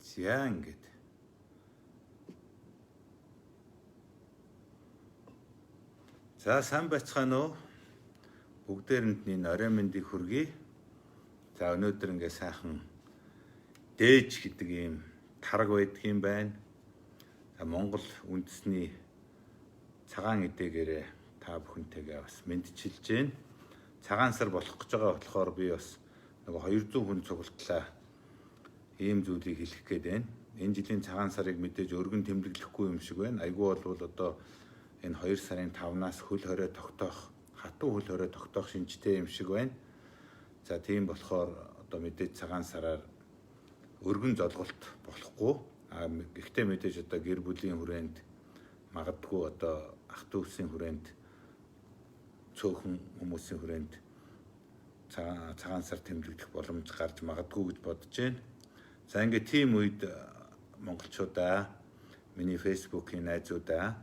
За ингээд. За сайн байцгаана уу? Бүгдээрэнд нь орой мэндийг хүргэе. За өнөөдөр ингээ сайхан дээж гэдэг ийм тараг байдаг юм байна. За Монгол үндэсний цагаан эдээгээрээ та бүхэнтэйгээ бас мэдчилж байна. Цагаан сар болох гэж байгаа болохоор би бас нэг 200 хүн цуглууллаа. Ийм зүйлийг хэлэх гээд байна. Энэ жилийн цагаан сарыг мэдээж өргөн тэмдэглэхгүй юм шиг байна. Айгүй бол одоо энэ 2 сарын 5-наас хөл хорой тогтоох, хатуу хөл хорой тогтоох шинжтэй юм шиг байна. За тийм болохоор одоо мэдээж цагаан сараар өргөн золголт болохгүй. Гэхдээ мэдээж одоо гэр бүлийн хүрээнд магадгүй одоо ах トゥ усийн хүрээнд цөөхөн хүмүүсийн хүрээнд цагаан сар тэмдэглэх боломж гарч магадгүй гэж бодож байна. За ингээд тийм үед монголчуудаа, миний фэйсбүүкийн найзуудаа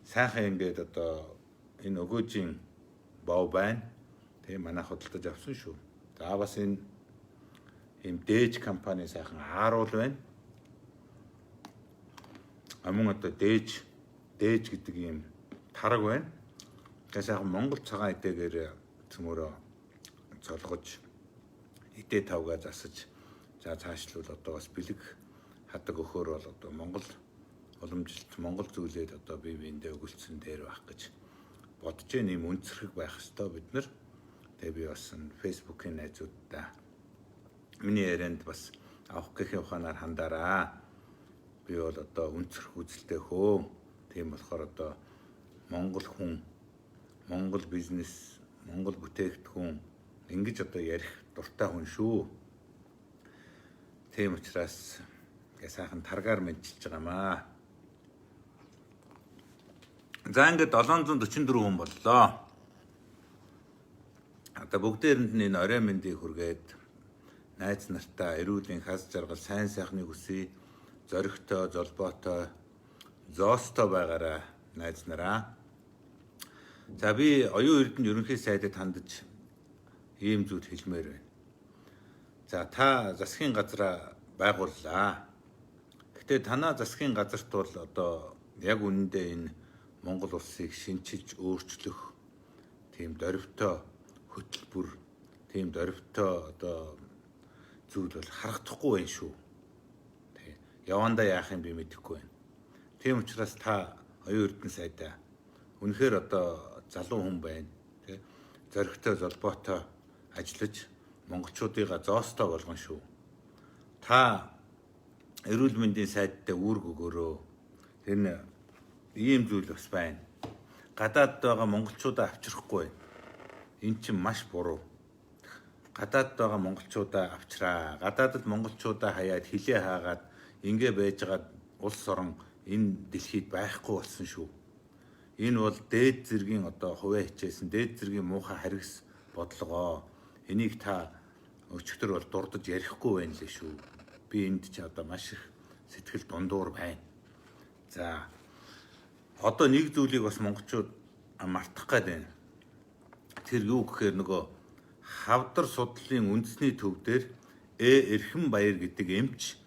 сайхан ингээд одоо энэ өгөөжийн бов байна. Тэгээ манайх худалдаж авсан шүү. За бас энэ ийм дээж компани сайхан ааруул байна. Мөн одоо дээж гэдэг ийм тараг байна. Тэгээ сайхан Монгол цагаан эдээгээр цөмөрөө цолгож эдээ тавгаа засаж за цаашлуул одоо бас бэлэг хадаг өхөр бол одоо Монгол уламжилт Монгол зүйлээд одоо бие биендээ өгүүлсэн дээр байх гэж бодож байна. Ийм үнцэрхэг байх ёстой бид нар. Тэгээ би бас фэйсбүүкийн найзуудаа миний ярианд бас авах гэхийн ухаанаар хандаараа. Би бол одоо үнцэрх үзэлтэй хөө. Тийм болохоор одоо Монгол хүн, Монгол бизнес, Монгол бүтээгдэхүүн ингэж одоо ярих дуртай хүн шүү. Тийм учраас сайхан таргаар мэдчилж байгаамаа. За ингээд 744 хүн боллоо. Одоо бүгдээрэнд нь энэ орой мэндийг хүргээд найз нартаа эрүүлийн хаз жаргал сайн сайхныг хүсье. Зоригтой, золбоотой, зоостой байгаарай найз нараа. За би оюун эрдэнэ ерөнхий сайдад хандаж ийм зүйл хэлмээр байна. За та засгийн газраа байгууллаа. Гэтэ танаа засгийн газарт бол одоо яг үнэндээ энэ Монгол улсыг шинчилж өөрчлөх тийм дөрвтэй хөтөлбөр, тийм дөрвтэй одоо зүйл бол харагдахгүй байна шүү. Явандаа яах юм би мэдэхгүй байна. Тийм учраас та оюун эрдэнэ сайдаа үнэхээр одоо залуу хүн байна. Тэ зоригтой, золбоотой ажиллаж монголчуудыгаа зоостой болгон шүү. Та эрүүл мэндийн сайдтай үүрэг өгөөрөө. Энэ ийм зүйл бас байна. Гадаадд байгаа монголчуудаа авчрахгүй байна. Энэ чинь маш буруу. Гадаадд байгаа монголчуудаа авчраа. Гадаадд монголчуудаа хаяад хилээ хаагаад ингээ байжгаад улс орон энэ дэлхийд байхгүй болсон шүү. Энэ бол дээд зэргийн одоо хувиа хичээсэн дээд зэргийн муухай харгас бодлогоо. Энийг та өчигдөр бол дурдж ярихгүй байна лээ шүү. Би энд ч одоо маш их сэтгэл дундуур байна. За одоо нэг зүйлийг бас монголчууд мартах гээд байна. Тэр юу гэхээр нөгөө хавдар судлалын үндэсний төв дээр Эрхэм баяр гэдэг эмч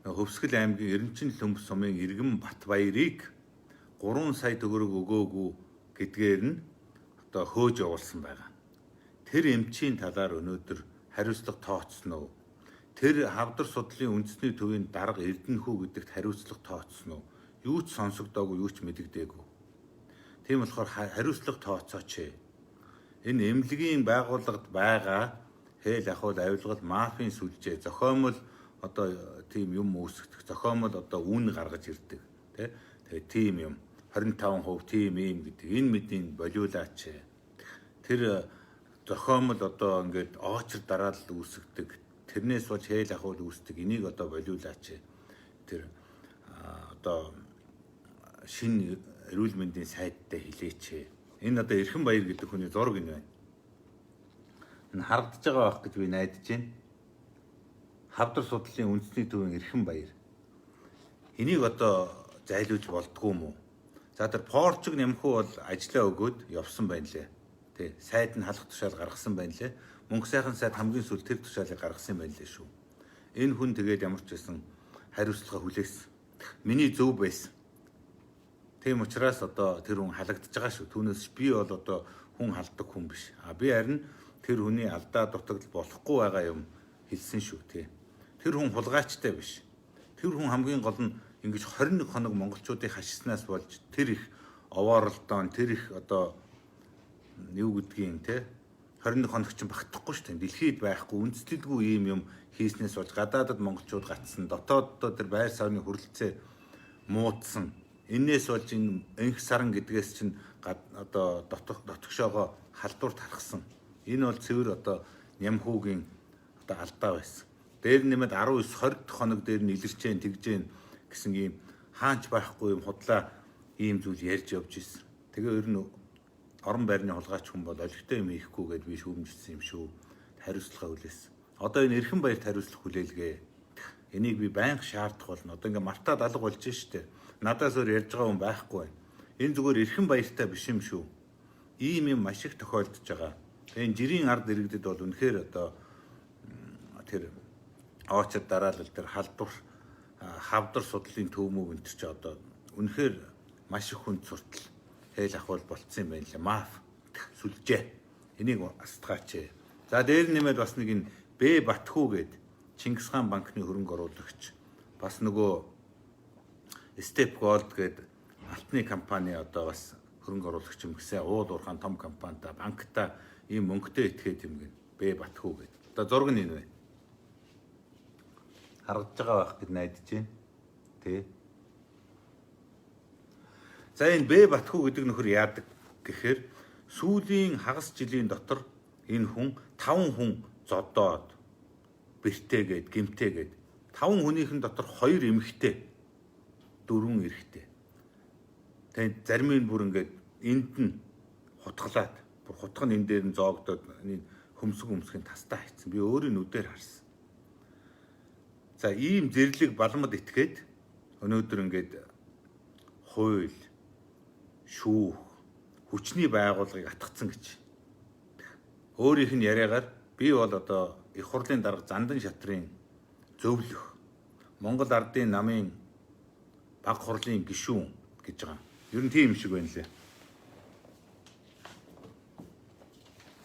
Хөвсгөл аймгийн Эренчин Лөмб сумын Иргэн Батбаярыг 3 сая төгрөг өгөөгүй гэдгээр нь одоо хөөж явуулсан байгаа. Тэр эмчийн талаар өнөөдөр хариуцлага тооцсон уу? Тэр хавдар судлалын үндэсний төвийн дарга Эрдэнэхүү гэдэгт хариуцлага тооцсон уу? Юу ч сонсогдоогүй, юу ч мэдэгдээгүй. Тийм болохоор хариуцлага тооцооч. Энэ эмнэлгийн байгууллагад байгаа хээл ахуул авилгал мафийн сүлжээ зохиомл одоо тийм юм үүсгэх, зохиомл одоо үн гаргаж ирдэг. Тэгээ тийм юм 25% тийм юм гэдэг. Энэ мэдийн болиулаач. Тэр зохиомл одоо ингээд оочр дараалал үүсгдэг. Тэрнээс болж хээл ахуул үүсдэг. Энийг одоо болиулаач. Тэр одоо шинэ эрүүл мэндийн сайдтай хэлээч. Энэ одоо Эрхэм баяр гэдэг хүний зураг энэ байна. Энэ харагдаж байгаа байх гэж би найдаж байна. Хавдар судлалын үндэсний төвийн Эрхэм баяр. Энийг одоо зайлуулж болдгоо юм уу? За тэр порчиг нэмхүү бол ажиллаа өгөөд явсан байна лээ. Тэ сайд нь халах тушаал гаргасан байна лээ. Мөнгө сайхан сайд хамгийн сүүл тэр тушаалыг гаргасан байна лээ шүү. Энэ хүн тэгээд ямар ч байсан хариуцлага хүлээсэн. Миний зөв байсан. Тийм учраас одоо тэр хүн халагдаж байгаа шүү. Түүнээс би бол одоо хүн халддаг хүн биш. Би харин тэр хүний алдаа дутагдал болохгүй байгаа юм хэлсэн шүү тий. Тэр хүн хулгайчтай биш. Тэр хүн хамгийн гол нь ингэж 21 хоног монголчуудыг хашиснаас болж тэр их овооролдоон тэр их одоо юу гэдгийг те 21 хоног чинь багтахгүй шүү дээ. Дэлхийд байхгүй үндэслэлгүй ийм юм хийснээс болж гадаадад монголчууд гацсан. Дотооддоо тэр байр савны хүрэлцээ муудсан. Энээс болж энэ энх саран гэдгээс чинь одоо дотгошоогоо халдварт харахсан. Энэ бол цэвэр одоо Нямхүүгийн одоо алдаа байсан. Дээр нэмээд 19 20 хоног дээр нь илэрчээн тэгжээн гэсэн ийм хаанч байхгүй юм худлаа ийм зүйл ярьж явж ирсэн. Тэгээ ер нь орон байрны хулгайч хүн бол олигтой юм хийхгүй гэдээ би шүүмжилсэн юм шүү. Хариуцлага хүлээсэн. Одоо энэ эрхэн баярт хариуцлага хүлээлгээ. Энийг би байнга шаардах болно. Одоо ингээ мартаад алга болж штэ. Надаас өөр ярьж байгаа хүн байхгүй байна. Энэ зүгээр эрхэн баяртай биш юм шүү. Ийм юм маш их тохиолдож байгаа. Энэ жирийн ард иргэдэд бол үнэхээр одоо тэр оочод дараалал тэр халдвар хавдар судлалын төвмөв энэ ч одоо үнэхээр маш их хүнд суртал хэл ахвал болцсон юм байна лээ. Маф сүлжээ. Энийг астгаач. За дээр нэмээд бас нэг энэ Б Батхүү гээд Чингис хаан банкны хөрөнгө оруулагч бас нөгөө Step Gold гээд алтны компани одоо бас хөрөнгө оруулагч юм гэсэн уул уурхаан том компанитай банктай ийм мөнгөтэй итгээд юм гин Б Батхүү гээд. Одоо зураг нь энэ вэ. Харагдж байгаа байх гэд найдаж байна. Тэ. За энэ Б Батхүү гэдэг нөхөр яадаг гэхээр сүүлийн хагас жилийн дотор энэ хүн 5 хүн зодоод бэртээгээд гимтээгээд 5 хүнийхэн дотор 2 эмэгтэй 4 эрэгтэй. Тэгээд зарим нь бүр ингээд энд нь хутгалаад бүр хутга нь энэ дээр нь зоогдоод энэ хөмсгөхийн тастаа хийцэн. Би өөрийн нүдээр харсан. За ийм зэрлэг балмад итгээд өнөөдөр ингээд хууль шүүх хүчний байгууллагыг атгацсан гэж. Өөрийнх нь яриагаар би бол одоо их хурлын дарга Зандан шатрын зөвлөх Монгол ардын намын баг хурлын гишүүн гэж байгаа. Ер нь тийм шиг байна лээ.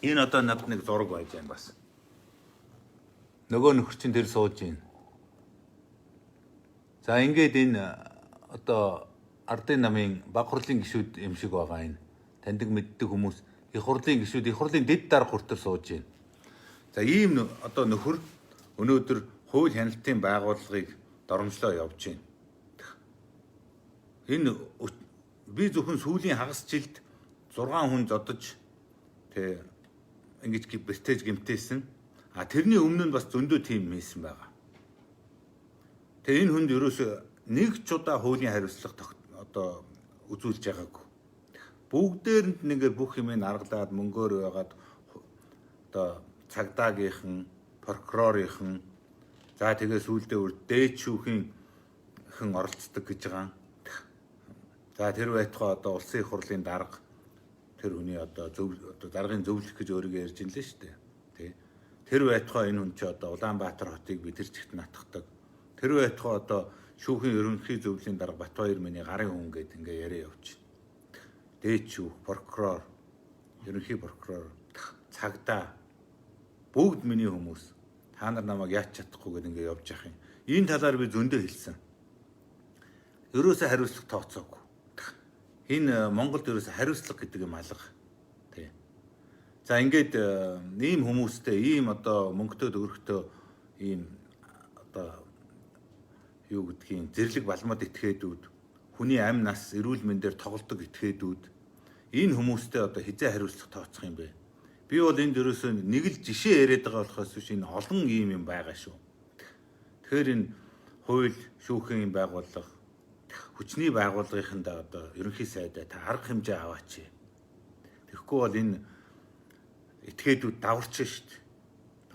Энэ одоо нэг зураг байж байна бас. Нөгөө нөхөр чинь тэр сууж байна. За ингээд энэ одоо ардын намын баг хурлын гишүүд юм шиг байгаа энэ. Таньдаг мэддэг хүмүүс их хурлын гишүүд их хурлын дэд дарга хүртэл сууж байна. За ийм одоо нөхөр өнөөдөр хууль хяналтын байгууллагыг доромжлоо явж байна. Энэ би зөвхөн сүүлийн хагас жилд 6 хүн зодож тэг ингэж бэртэж гимтээсэн. Тэрний өмнө нь бас зөндөө тийм хийсэн байгаа. Тэгээ энэ хүнд ерөөсөө нэг ч удаа хуулийн хариуцлага одоо үзүүлж байгаагүй. Бүгдээрэнд нэгээр бүх юмыг аргалаад мөнгөөр байгаад одоо цагдаагийнхан, прокурорынхан за тэгээ сүүлдээ өөр дээд шүүхийн хэн оролцдог гэж байгаа. За тэр байтугай одоо улсын их хурлын дарга тэр хүний одоо даргын зөвлөх гэж өөрийгөө ярьж инлээ шүү дээ. Тэ. Тэр байтугай энэ хүн чи одоо Улаанбаатар хотыг би тэр чигт натгадаг. Тэр байтугай одоо шүүхийн ерөнхий зөвлөлийн дарга Батбаяр миний гарын хүн гэд ингээ яриа явууч. Дээд шүүх, прокурор, ерөнхий прокурор, цагдаа бүгд миний хүмүүс. Та нар намайг яач чадахгүй гэд ингээ явж явах юм. Энэ талаар би зөндөө хэлсэн. Ерөөсөө хариуцлага тооцоогүй. Энэ Монголд ерөөсөө хариуцлага гэдэг юм алга. Тий. За ингээд ийм хүмүүстэй ийм одоо мөнгөтэй төгрөгтэй ийм одоо юу гэдгийг зэрлэг балмад этгээдүүд хүний амь нас эрүүл мэндээр тоглодог этгээдүүд энэ хүмүүстэй одоо хизээ хариуцлага тооцох юм бэ? Би бол энд ерөөсөө нэг л жишээ яриад байгаа болохоос биш энэ олон ийм юм байгаа шүү. Тэгэхээр энэ хууль шүүхийн байгууллага хүчний байгууллагынхаа одоо ерөнхий сайдаа та арга хэмжээ аваач. Тэгэхгүй бол энэ этгээдүүд даварч шít.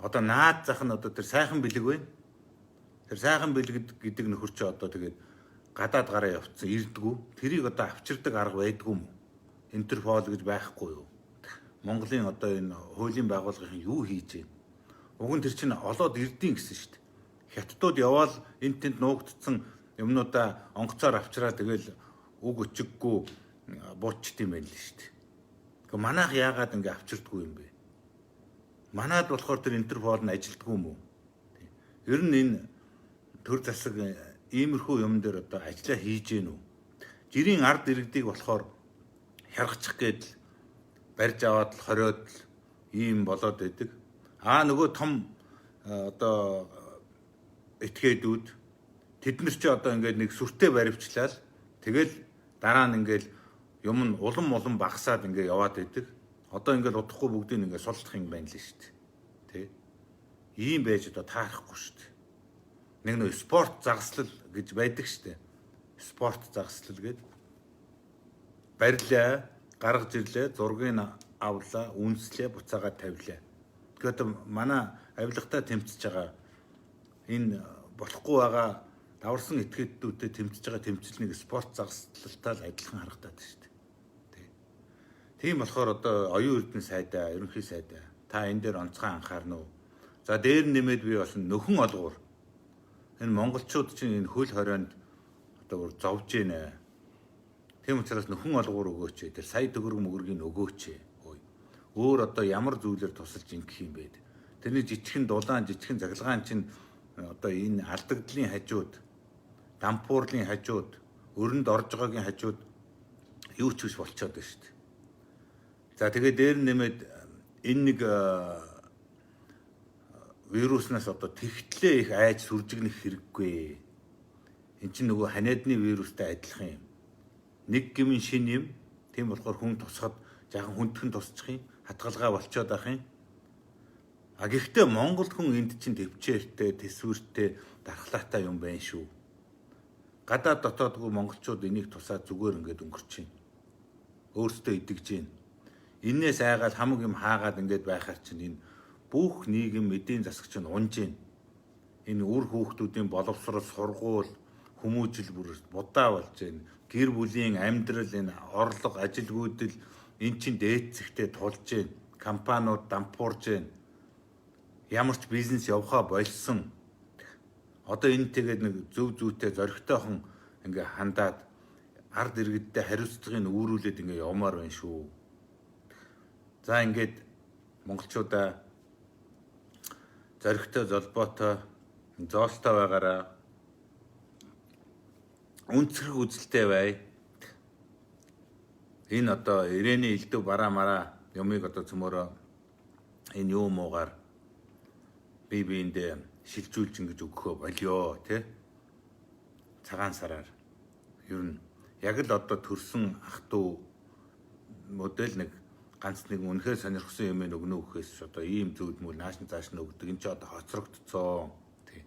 Одоо наад зах нь одоо тэр сайхан бэлэг байна. Тэр сайхан бэлэг гэдэг нөхөр чи одоо тэгээд гадаад гараа явцсан ирдгүү. Тэрийг одоо авчирдаг арга байдгүй юм. Интерпол гэж байхгүй юу? Монголын одоо энэ хуулийн байгууллагын юу хийж байна? Уг нь тэр чинь олоод ирдیں гэсэн шүү дээ. Хятадууд яваал энэ тэнд нуугдсан юмнуудаа онгоцоор авчраа тэгэл үг өчиггүй буучт юм байл шүү дээ. Гэхдээ манайх яагаад ингэ авчирдгүй юм бэ? Манайд болохоор тэр Интерпол нь ажилдгүй юм уу? Ер нь энэ төр засаг иймэрхүү юм дээр одоо ажиллаа хийж гэнэ үү? Жирийн ард иргэдийг болохоор хяргачих гээд барьж аваад л хориод л ийм болоод байдаг. Нөгөө том одоо этгээдүүд тэд нар чи одоо ингээд нэг сүртэй баривчлал тэгэл дараа нь ингээд юм нь улам багасаад ингээд яваад байдаг. Одоо ингээд удахгүй бүгдийг ингээд сулдах юм байна л шүү дээ. Тэ? Ийм байж одоо таарахгүй шүү дээ. Нэг спорт загаслал гэж байдаг шүү дээ. Спорт загаслал гэдэг барилаа, гаргаж ирлээ, зургийг авлаа, үнслээ, буцаагаад тавилаа. Тэгэхээр манай авилгатай тэмцэж байгаа энэ болохгүй байгаа даварсан этгээдүүдтэй тэмцэж байгаа тэмцэл нэг спорт загаслалтай л адилхан харагдаад шүү дээ. Тийм болохоор одоо оюун эрдэнэ сайдаа, ерөнхий сайдаа та энэ дээр онцгой анхаарна уу? За дээр нэмээд би бас нөхөн олгуур энэ монголчууд чинь энэ хөл хорионд одоо зовж гинэ. Тийм учраас нөхөн олгуур өгөөч. Тэр сая төгрөг мөгрөгийг өгөөч. Өөр одоо ямар зүйлээр тусалж ингэх юм бэ? Тэрний жижигхэн дулаан, жижигхэн заглагаан чинь одоо энэ алдагдлын хажууд, дампуурлын хажууд, өрөнд орж байгаагийн хажууд юу ч биш болчиход байна шүү дээ. За тэгээд дээр нэмээд энэ нэг вируснаас одоо тэгтлээ их айж сүржигнэх хэрэггүй. Энд чинь нөгөө ханиадны вирустай адилхан юм. Нэг гэмийн шин юм. Тийм болохоор хүн тусахад жаахан хүндхэн тусчих юм. Хатгалгаа болчиход ах юм. Гэхдээ Монгол хүн энд чинь төвчээртэй, төсвөртэй, дархлаатай юм байна шүү. Гадаад дотоодгүй монголчууд энийг тусаад зүгээр ингээд өнгөрч байна. Өөрсдөө идэгж байна. Иннээс айгаад хамаг юм хаагаад ингээд байхаар чинь энэ бүх нийгэм эдийн засаг чинь унж байна. Энэ үр хүүхдүүдийн боловсрол, сургууль, хүмүүжил бүр будаа болж байна. Гэр бүлийн амьдрал, энэ орлого, ажилгүйдэл эн чинь дээдсэхтэй тулж байна. Компаниуд дампуурж байна. Ямар ч бизнес явахаа болсон. Одоо энэ тэгээд нэг зөв зүйтэй зоригтойхон ингээ хандаад ард иргэдтэй хариуцлагыг үүрүүлээд ингээ явмаар байна шүү. За ингээд монголчуудаа зоригтой, золбоотой, зоостой байгаараа үнцгэр үзэлтэй бай. Энэ одоо ирээний элдв бараа мараа юмыг одоо цөмөрөө энэ юу муугаар биендээ шилжүүлж ингэж өгөхөө болио тий. Цагаан сараар ер нь яг л одоо төрсөн ах トゥ модель нэг ганц нэг үнэхээр сонирхсан юм өгнө өгөхөөс одоо ийм зүүдмөл нааш зааш нь өгдөг энэ ч одоо хоцрогдцоо тий.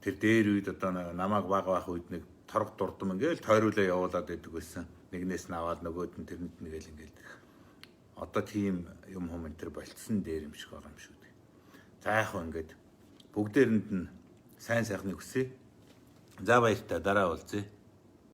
Тэр дээр үед одоо намайг баг үед нэг торг дурдам ингээл тойруулаа явуулаад байдаг байсан. Нэгнээс нь аваад нөгөөд нь тэрэнд нэгэл ингээл одоо тийм юм хум энэ төр болцсон дээр юм шиг байгаа юм шүү дээ. За яг хөө ингээд бүгдээрэнд нь сайн сайхныг хүсье. За баяртай дараа уулзъя.